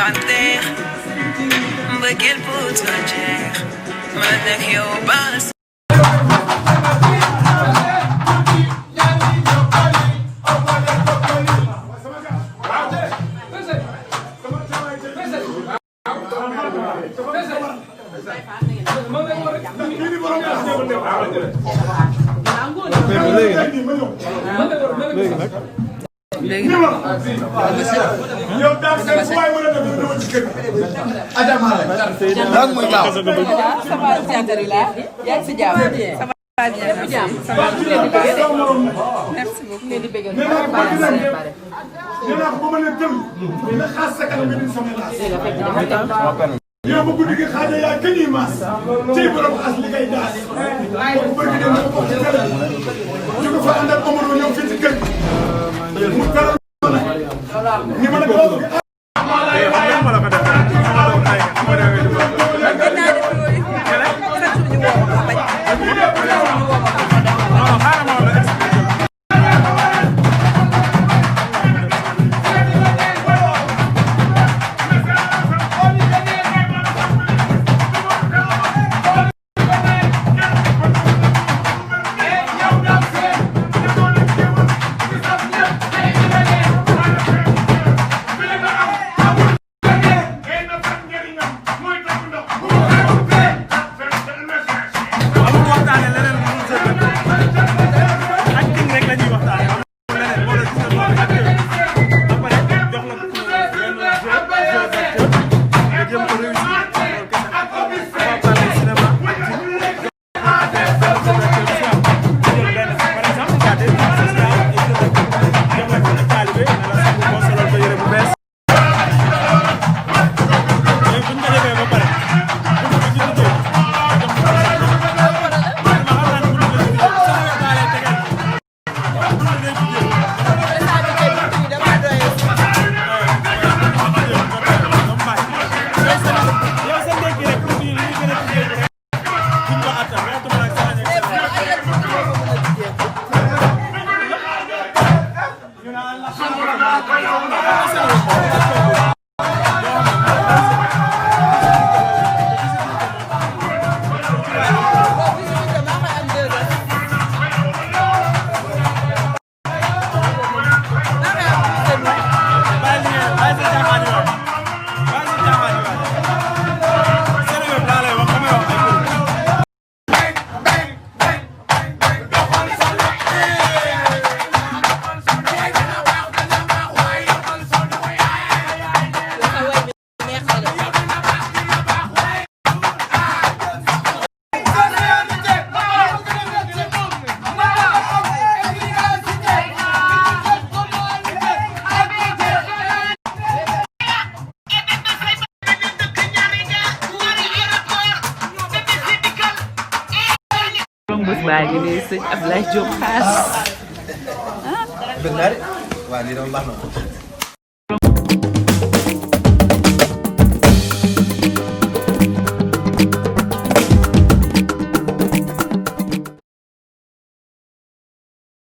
panter mbëggeel bu dul jeex man ak yow baas. léegi yow daal seen waay wala dama ñëw ci kër adama la muy gaaw ça va Thiatary la yaa ngi si jàmm ça va bien ça va merci beaucoup ngeen di bëgg nee naa ko ba ma ne dem la xaas sa kanam nga di sama laas yow ba guddi gi xaaja yaa gën yi maas tey borom xas li ngay daas ko bëgg dem ko ci kër ñu ko fa ànd ak Omaro ñëw fii ci kër mu taral ni ma la ko baa ngi nii sëñ Abdoulaye Diop xaas. bëgg naa de waaw lii dama baax na.